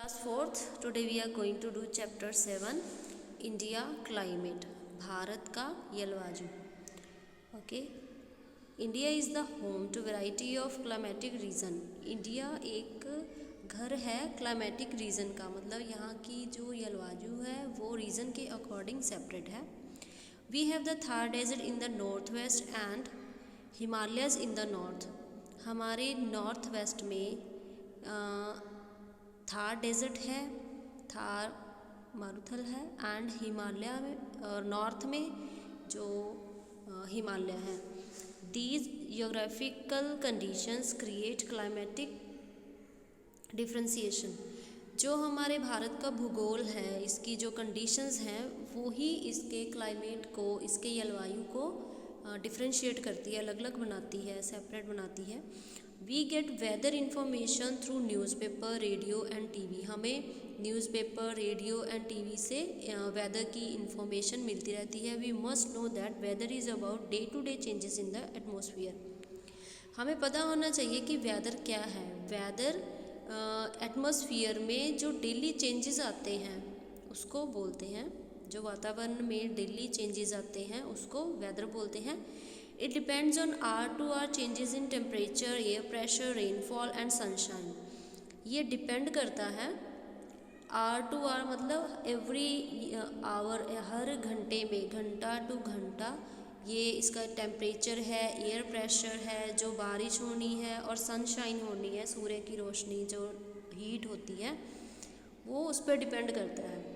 Class 4th, today we are going to do chapter 7, India climate, Bharat का जलवायु. Okay, India is the home to variety of climatic region. India एक घर है climatic region का, मतलब यहाँ की जो जलवायु है वो region के according separate है. We have the Thar desert in the northwest and Himalayas in the north. हमारे नॉर्थ वेस्ट में थार डेजर्ट है, थार मारुथल है एंड हिमालय में और नॉर्थ में जो हिमालय है. These geographical conditions create climatic differentiation. जो हमारे भारत का भूगोल है, इसकी जो कंडीशंस हैं वो ही इसके क्लाइमेट को, इसके जलवायु को डिफ्रेंशिएट करती है, अलग अलग बनाती है, सेपरेट बनाती है. We get weather information through newspaper, radio and TV. हमें न्यूज़पेपर, रेडियो एंड टीवी से वेदर की इन्फॉर्मेशन मिलती रहती है. We must know that weather is about day to day changes in the atmosphere. हमें पता होना चाहिए कि वेदर क्या है. वेदर एटमॉस्फेयर में जो डेली चेंजेस आते हैं उसको बोलते हैं, जो वातावरण में डेली चेंजेस आते हैं उसको वेदर बोलते हैं. It depends on hour to hour changes in temperature, air pressure, rainfall and sunshine. ये डिपेंड करता है आवर टू आवर, मतलब एवरी आवर, हर घंटे में, घंटा टू घंटा ये इसका टेम्परेचर है, एयर प्रेशर है, जो बारिश होनी है और सनशाइन होनी है, सूर्य की रोशनी जो हीट होती है वो उस पर डिपेंड करता है.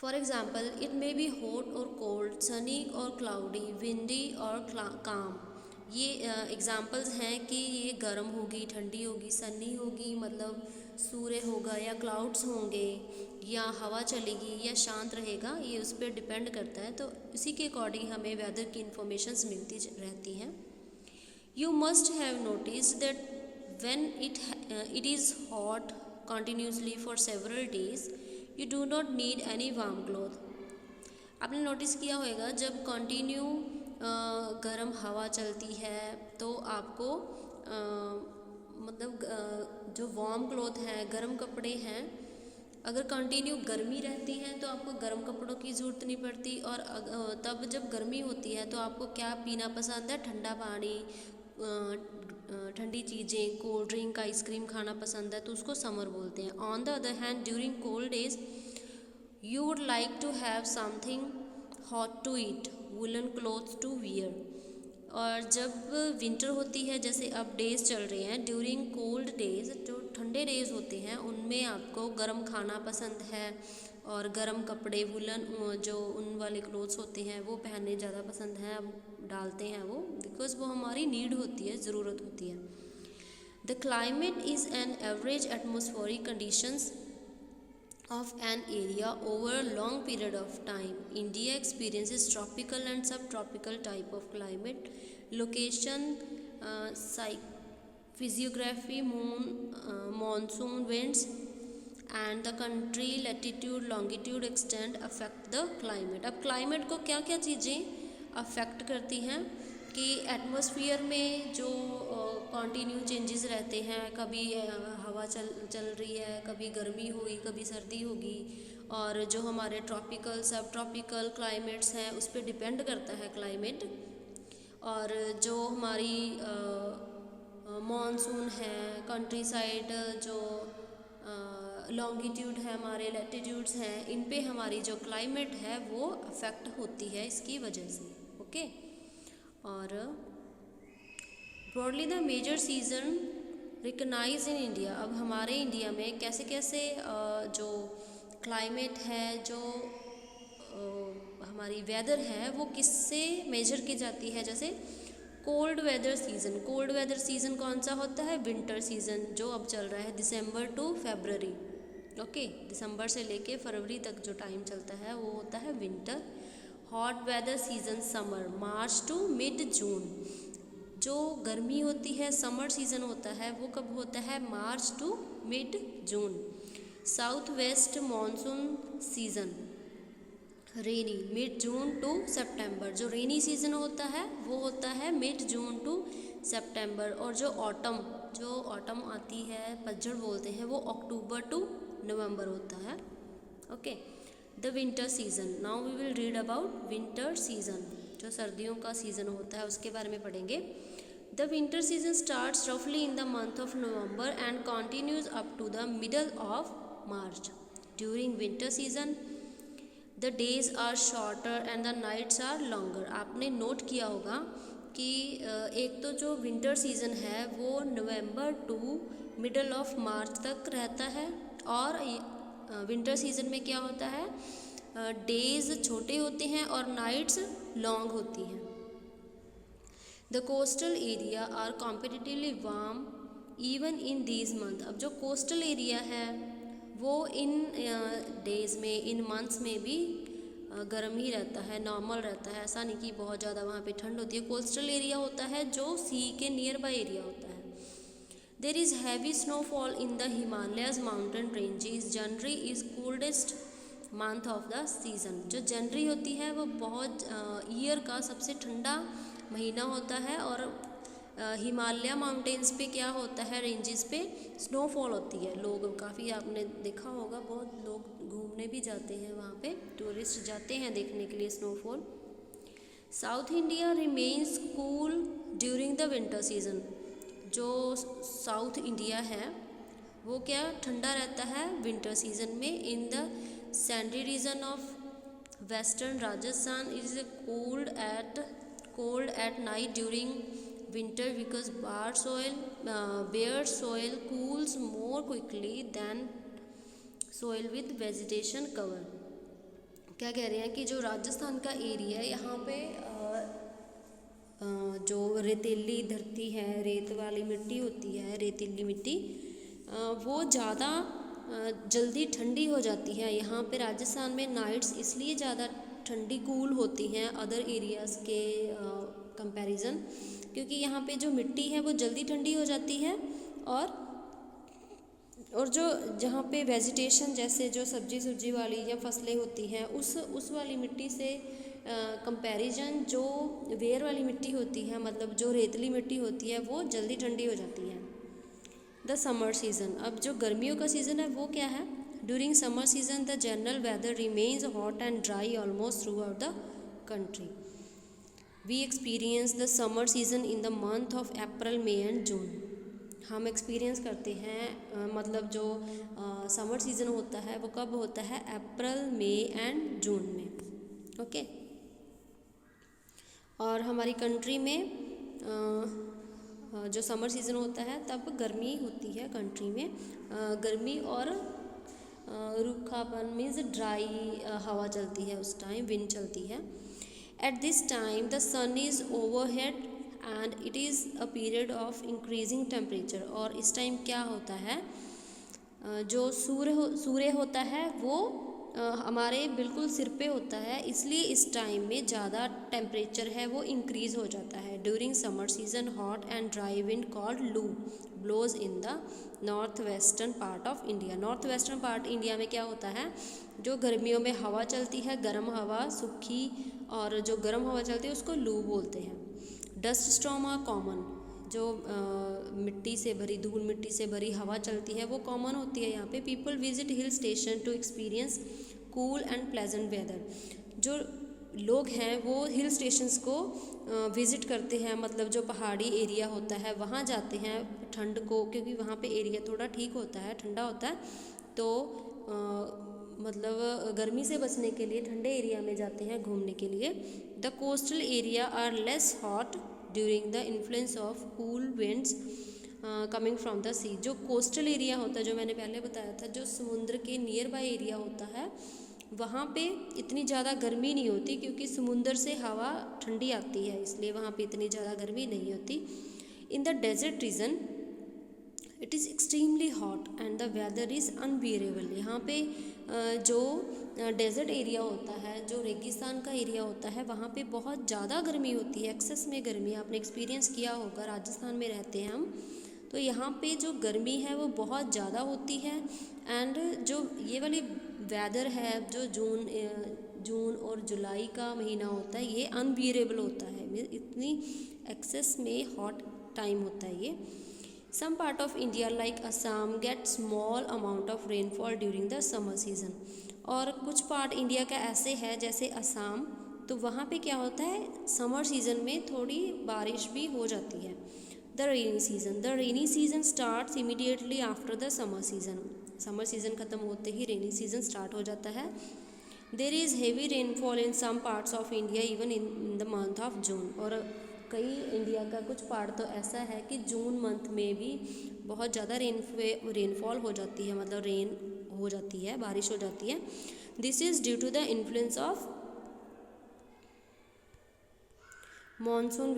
For example, it may be hot or cold, sunny or cloudy, windy or calm. ये एग्जाम्पल्स हैं कि ये गर्म होगी, ठंडी होगी, सन्नी होगी मतलब सूर्य होगा, या क्लाउड्स होंगे, या हवा चलेगी, या शांत रहेगा. ये उस पर डिपेंड करता है. तो इसी के अकॉर्डिंग हमें वेदर की इन्फॉर्मेशंस मिलती रहती हैं. You must have notice that when it is hot continuously for several days you do not need any warm cloth. आपने नोटिस किया होगा जब कंटिन्यू गर्म हवा चलती है तो आपको मतलब जो वार्म क्लॉथ है, गर्म कपड़े हैं, अगर कंटिन्यू गर्मी रहती है तो आपको गर्म कपड़ों की ज़रूरत नहीं पड़ती. और तब जब गर्मी होती है तो आपको क्या पीना पसंद है? ठंडा पानी, ठंडी चीज़ें, कोल्ड ड्रिंक, आइसक्रीम खाना पसंद है, तो उसको समर बोलते हैं. On the other hand during cold days you would like to have something hot to eat, woollen clothes to wear. और जब विंटर होती है, जैसे अब डेज चल रहे हैं, ड्यूरिंग कोल्ड डेज, जो ठंडे डेज होते हैं उनमें आपको गर्म खाना पसंद है और गर्म कपड़े, वुलन जो ऊन वाले क्लोथ्स होते हैं वो पहनने ज़्यादा पसंद हैं, डालते हैं वो, बिकॉज वो हमारी नीड होती है, ज़रूरत होती है. The climate is an average atmospheric conditions of an area over a long period of time. India experiences tropical and subtropical type of climate. Location, physiography, monsoon winds and the country latitude, longitude, extent affect the climate. अब climate को क्या क्या चीज़ें affect करती हैं कि atmosphere में जो कॉन्टीन्यू चेंजेस रहते हैं, कभी हवा चल रही है, कभी गर्मी होगी, कभी सर्दी होगी, और जो हमारे ट्रॉपिकल, सब ट्रॉपिकल क्लाइमेट्स हैं उस पर डिपेंड करता है क्लाइमेट. और जो हमारी मॉनसून है, कंट्री साइड जो लॉन्गिट्यूड है, हमारे लैटिट्यूड्स हैं, इन पे हमारी जो क्लाइमेट है वो अफेक्ट होती है इसकी वजह से. ओके. और broadly the major season recognize in India. अब हमारे इंडिया में कैसे कैसे जो क्लाइमेट है, जो हमारी वेदर है वो किससे मेजर की जाती है. जैसे cold weather season. Cold weather season कौन सा होता है? विंटर सीज़न, जो अब चल रहा है दिसंबर टू फरवरी. ओके, दिसंबर से लेके फरवरी तक जो टाइम चलता है वो होता है winter. Hot weather season summer, March to mid June. जो गर्मी होती है, समर सीज़न होता है, वो कब होता है? March to mid June. South west monsoon season rainy, mid June to September. जो रेनी सीज़न होता है वो होता है मिड जून टू सितंबर. और जो ऑटम जो ऑटम आती है, पतझड़ बोलते हैं, वो अक्टूबर टू नवंबर होता है। Okay, the winter season, now we will read about winter season, जो सर्दियों का सीज़न होता है उसके बारे में पढ़ेंगे। द विंटर सीजन स्टार्ट्स रफली in the month of November and continues up to the middle of March. During winter season the days are shorter and the nights are longer. आपने नोट किया होगा कि एक तो जो विंटर सीज़न है वो नवंबर टू मिडल ऑफ मार्च तक रहता है, और विंटर सीज़न में क्या होता है, डेज छोटे होते हैं और नाइट्स लॉन्ग होती हैं। The coastal area are competitively warm even in these month. अब जो कोस्टल एरिया है वो इन डेज में, इन मंथ्स में भी गर्म ही रहता है, नॉर्मल रहता है, ऐसा नहीं कि बहुत ज़्यादा वहाँ पे ठंड होती है। कोस्टल एरिया होता है जो सी के नियर बाय एरिया होता है। There is heavy snowfall in the Himalayas mountain ranges. January is coldest month of the season. जो जनवरी होती है वो बहुत ईयर का सबसे ठंडा महीना होता है, और हिमालय माउंटेन्स पे क्या होता है, रेंजेस पे स्नोफॉल होती है। लोग काफ़ी, आपने देखा होगा, बहुत लोग घूमने भी जाते हैं वहाँ पे, टूरिस्ट जाते हैं देखने के लिए snowfall. South India remains cool during the winter season. जो साउथ इंडिया है वो क्या ठंडा रहता है विंटर सीजन में। In the sandy region of western Rajasthan is cold at night during winter because bare soil cools more quickly than soil with vegetation cover। क्या कह रहे हैं कि जो राजस्थान का एरिया है यहाँ पे जो रेतीली धरती है, रेत वाली मिट्टी होती है, रेतीली मिट्टी, वो ज़्यादा जल्दी ठंडी हो जाती है। यहाँ पे राजस्थान में नाइट्स इसलिए ज़्यादा ठंडी कूल होती हैं अदर एरियाज़ के कंपैरिजन, क्योंकि यहाँ पे जो मिट्टी है वो जल्दी ठंडी हो जाती है, और जो जहाँ पे वेजिटेशन जैसे जो सब्जी वाली या फसलें होती हैं उस वाली मिट्टी से कंपैरिजन जो वेयर वाली मिट्टी होती है, मतलब जो रेतली मिट्टी होती है, वो जल्दी ठंडी हो जाती है। द समर सीज़न, अब जो गर्मियों का सीज़न है वो क्या है। During summer season the general weather remains hot and dry almost throughout the country. We experience the summer season in the month of April, May and June. हम experience करते हैं मतलब जो समर सीज़न होता है वो कब होता है, अप्रैल, मई एंड जून में। ओके, और हमारी कंट्री में जो समर सीज़न होता है तब गर्मी होती है कंट्री में। गर्मी और रूखापन मीन्स ड्राई हवा चलती है, उस टाइम विंड चलती है। At this time the sun is overhead and it is a period of increasing temperature. और इस टाइम क्या होता है, जो सूर्य होता है वो हमारे बिल्कुल सिर पे होता है, इसलिए इस टाइम में ज़्यादा टेम्परेचर है वो इंक्रीज़ हो जाता है। During summer season hot and dry wind called loo blows in the north western part of India. North western part India में क्या होता है, जो गर्मियों में हवा चलती है, गर्म हवा, सूखी, और जो गर्म हवा चलती है उसको लू बोलते हैं। डस्ट स्टॉर्म आर कॉमन, जो मिट्टी से भरी, धूल मिट्टी से भरी हवा चलती है वो कॉमन होती है यहाँ पे। People visit hill station to experience cool and pleasant weather. जो लोग हैं वो हिल स्टेशंस को विज़िट करते हैं, मतलब जो पहाड़ी एरिया होता है वहाँ जाते हैं ठंड को, क्योंकि वहाँ पे एरिया थोड़ा ठीक होता है, ठंडा होता है, तो मतलब गर्मी से बचने के लिए ठंडे एरिया में जाते हैं घूमने के लिए। The coastal area are less hot during the influence of cool winds coming from the sea. जो कोस्टल एरिया होता है, जो मैंने पहले बताया था, जो समुद्र के नियर बाय एरिया होता है, वहाँ पे इतनी ज़्यादा गर्मी नहीं होती, क्योंकि समुद्र से हवा ठंडी आती है, इसलिए वहाँ पे इतनी ज़्यादा गर्मी नहीं होती। In the desert region it is extremely hot and the weather is unbearable. यहाँ पे जो डेजर्ट एरिया होता है, जो रेगिस्तान का एरिया होता है, वहाँ पे बहुत ज़्यादा गर्मी होती है, एक्सेस में गर्मी। आपने एक्सपीरियंस किया होगा, राजस्थान में रहते हैं हम, तो यहाँ पे जो गर्मी है वो बहुत ज़्यादा होती है। एंड जो ये वाली वेदर है, जो जून और जुलाई का महीना होता है, ये अनबियरेबल होता है, इतनी एक्सेस में हॉट टाइम होता है ये। Some part of India like Assam get small amount of rainfall during the summer season. और कुछ पार्ट इंडिया का ऐसे है जैसे असम, तो वहाँ पे क्या होता है समर सीज़न में थोड़ी बारिश भी हो जाती है. The rainy season starts immediately after the summer season. Summer season ख़त्म होते ही रेनी सीज़न स्टार्ट हो जाता है. There is heavy rainfall in some parts of India even in the month of June. और कई इंडिया का कुछ पार्ट तो ऐसा है कि जून मंथ में भी बहुत ज़्यादा रेनफॉल हो जाती है, मतलब रेन हो जाती है, बारिश हो जाती है. This is due to the influence of monsoon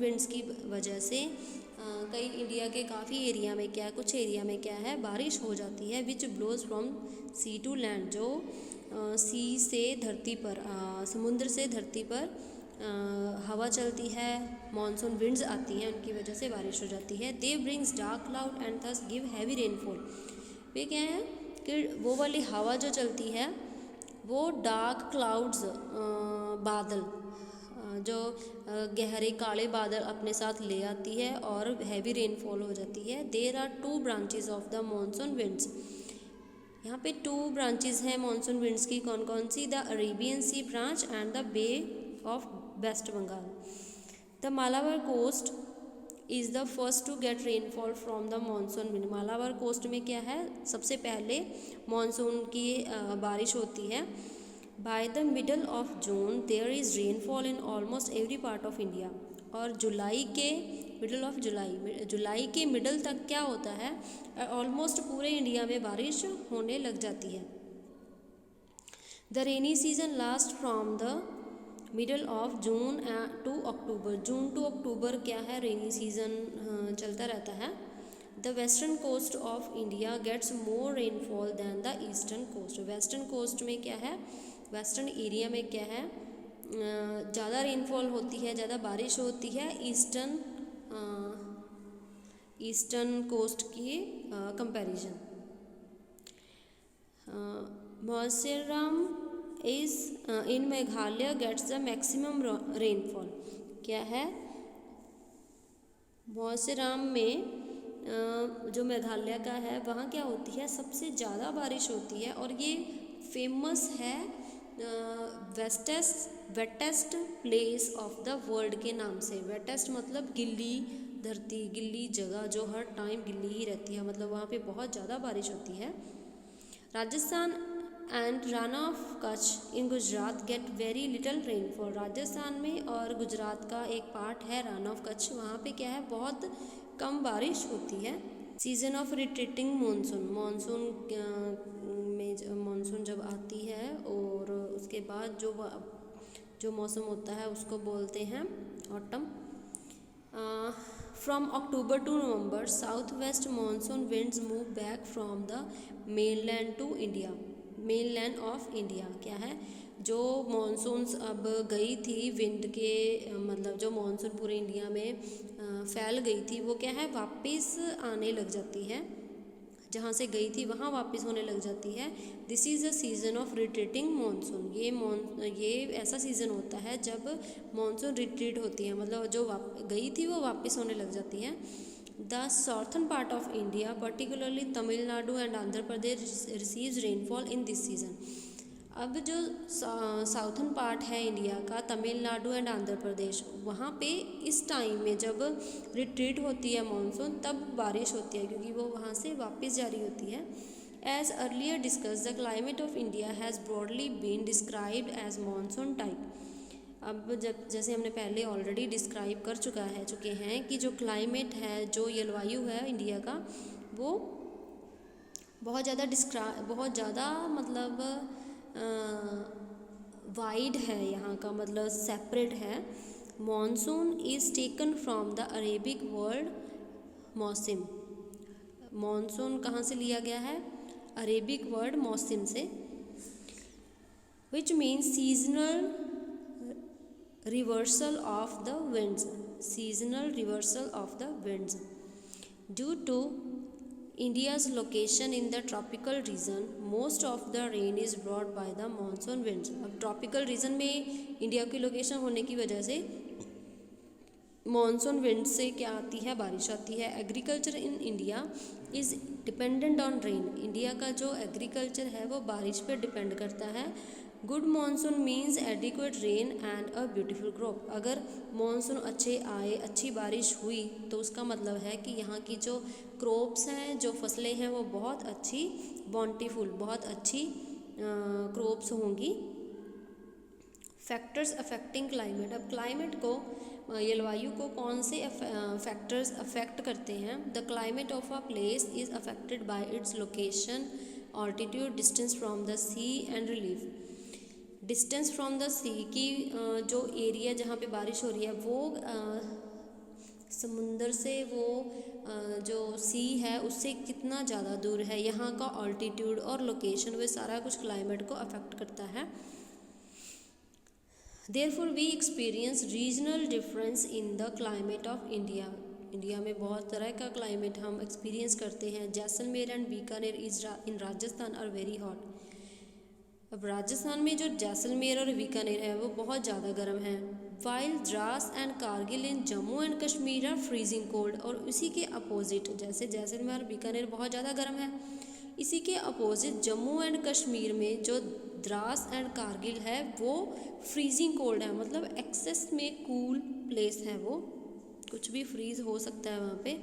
winds की वजह से कई इंडिया के काफ़ी एरिया में कुछ एरिया में क्या है बारिश हो जाती है. Which blows from sea to land, जो सी से धरती पर समुद्र से धरती पर हवा चलती है, मॉनसून विंड्स आती हैं, उनकी वजह से बारिश हो जाती है. They brings dark cloud and thus give heavy rainfall. वे क्या है कि वो वाली हवा जो चलती है वो डार्क क्लाउड्स बादल जो गहरे काले बादल अपने साथ ले आती है और हैवी रेनफॉल हो जाती है. There are 2 branches of the monsoon winds. यहाँ पे 2 ब्रांचेस हैं मॉनसून विंड्स की. कौन कौन सी? The Arabian sea branch and the bay of west Bengal. The Malabar coast is the first to get rainfall from the monsoon wind. Malabar coast में क्या है सबसे पहले मानसून की बारिश होती है. By the middle of June there is rainfall in almost every part of India. और जुलाई के मिडल तक क्या होता है ऑलमोस्ट पूरे इंडिया में बारिश होने लग जाती है. The rainy season last from the middle of June to October. June to October क्या है रेनी सीज़न चलता रहता है. The western coast of India gets more rainfall than the eastern coast. Western coast में क्या है वेस्टर्न एरिया में क्या है ज़्यादा रेनफॉल होती है, ज़्यादा बारिश होती है ईस्टर्न कोस्ट की comparison. Mawsynram is in Meghalaya gets the maximum rainfall. क्या है मौसिनराम में जो मेघालय का है वहाँ क्या होती है सबसे ज़्यादा बारिश होती है. और ये फेमस है wettest place of the world के नाम से. वेटेस्ट मतलब गिल्ली धरती, गिल्ली जगह जो हर टाइम गिल्ली ही रहती है, मतलब वहाँ पे बहुत ज़्यादा बारिश होती है. Rajasthan and run of Kutch in Gujarat get very little rainfall. Rajasthan में और गुजरात का एक पार्ट है रन ऑफ कच्छ, वहाँ पे क्या है बहुत कम बारिश होती है. सीज़न ऑफ रिट्रीटिंग मानसून जब आती है और उसके बाद जो मौसम होता है उसको बोलते हैं autumn. From October to November south west monsoon winds move back from the mainland of India. क्या है जो मानसून्स अब गई थी विंड के मतलब जो मानसून पूरे इंडिया में फैल गई थी वो क्या है वापस आने लग जाती है, जहाँ से गई थी वहाँ वापस होने लग जाती है. This is a season off retreating monsoon. ये ऐसा सीज़न होता है जब मानसून रिट्रीट होती है, मतलब जो गई थी वो वापस होने लग जाती है. The southern part of India particularly Tamil Nadu and Andhra Pradesh receives rainfall in this season. अब जो साउथर्न पार्ट है इंडिया का तमिलनाडु एंड आंध्र प्रदेश, वहाँ पे इस टाइम में जब रिट्रीट होती है मानसून तब बारिश होती है क्योंकि वो वहाँ से वापस जारी होती है. As earlier discuss the climate of India has broadly been described as monsoon type. अब जैसे हमने पहले ऑलरेडी डिस्क्राइब कर चुके हैं कि जो क्लाइमेट है जो जलवायु है इंडिया का वो बहुत ज़्यादा मतलब वाइड है, यहाँ का मतलब सेपरेट है. Monsoon is taken from the Arabic word mausim. Monsoon कहाँ से लिया गया है अरेबिक वर्ड मौसिम से, which means seasonal reversal of the winds. Seasonal reversal of the winds due to India's location in the tropical region, most of the rain is brought by the monsoon winds. अब tropical region में India की location होने की वजह से monsoon wind से क्या आती है, बारिश आती है। Agriculture in India is dependent on rain, India का जो एग्रीकल्चर है वो बारिश पर डिपेंड करता है। Good monsoon means adequate rain and a beautiful crop, अगर मानसून अच्छे आए, अच्छी बारिश हुई तो उसका मतलब है कि यहाँ की जो क्रॉप्स हैं, जो फसलें हैं वो बहुत अच्छी, बॉन्टीफुल, बहुत अच्छी क्रॉप्स होंगी। फैक्टर्स अफेक्टिंग क्लाइमेट, अब क्लाइमेट को, जलवायु को कौन से फैक्टर्स अफेक्ट करते हैं। The climate of a place is affected by its location, altitude, distance from the sea and relief. Distance from the sea की जो एरिया जहाँ पे बारिश हो रही है वो समुंदर से, वो जो सी है उससे कितना ज़्यादा दूर है, यहाँ का ऑल्टीट्यूड और लोकेशन, वे सारा कुछ क्लाइमेट को अफेक्ट करता है। Therefore we experience regional difference in the climate of India, India में बहुत तरह का क्लाइमेट हम एक्सपीरियंस करते हैं। Jaisalmer and Bikaner is in Rajasthan are very hot, अब राजस्थान में जो जैसलमेर और बीकानेर है वो बहुत ज़्यादा गर्म है। While Dras and Kargil in Jammu and Kashmir are freezing cold, और इसी के अपोजिट, जैसे जैसलमेर और बीकानेर बहुत ज़्यादा गर्म है, इसी के अपोजिट जम्मू एंड कश्मीर में जो द्रास एंड कारगिल है वो फ्रीजिंग कोल्ड है, मतलब एक्सेस में कूल प्लेस है, वो कुछ भी फ्रीज हो सकता है वहाँ पे।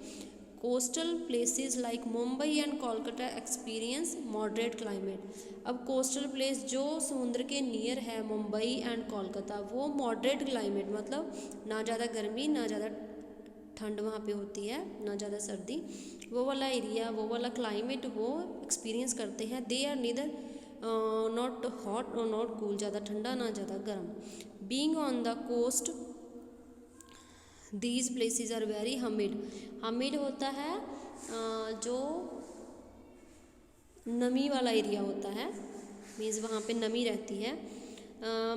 Coastal places like Mumbai and Kolkata experience moderate climate, अब कोस्टल प्लेस जो समुद्र के नियर है, मुंबई एंड कोलकाता, वो मॉडरेट क्लाइमेट, मतलब ना ज़्यादा गर्मी ना ज़्यादा ठंड वहाँ पे होती है, ना ज़्यादा सर्दी, वो वाला एरिया, वो वाला क्लाइमेट वो एक्सपीरियंस करते हैं। They are neither not hot और नॉट कूल, ज़्यादा ठंडा ना ज़्यादा गर्म। Being on the coast these places are very humid, humid होता है जो नमी वाला एरिया होता है, मीन्स वहाँ पे नमी रहती है।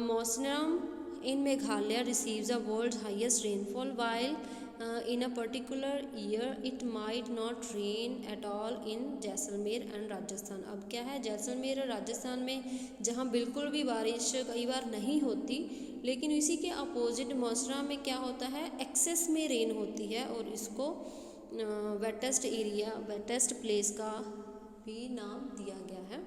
Mawsynram in Meghalaya receives the world highest rainfall, while in a particular year it might not rain at all in Jaisalmer and Rajasthan. अब क्या है, जैसलमेर और राजस्थान में जहाँ बिल्कुल भी बारिश कई बार नहीं होती, लेकिन इसी के अपोजिट मौसरा में क्या होता है, एक्सेस में रेन होती है, और इसको वेटेस्ट एरिया, वेटेस्ट प्लेस का भी नाम दिया गया है।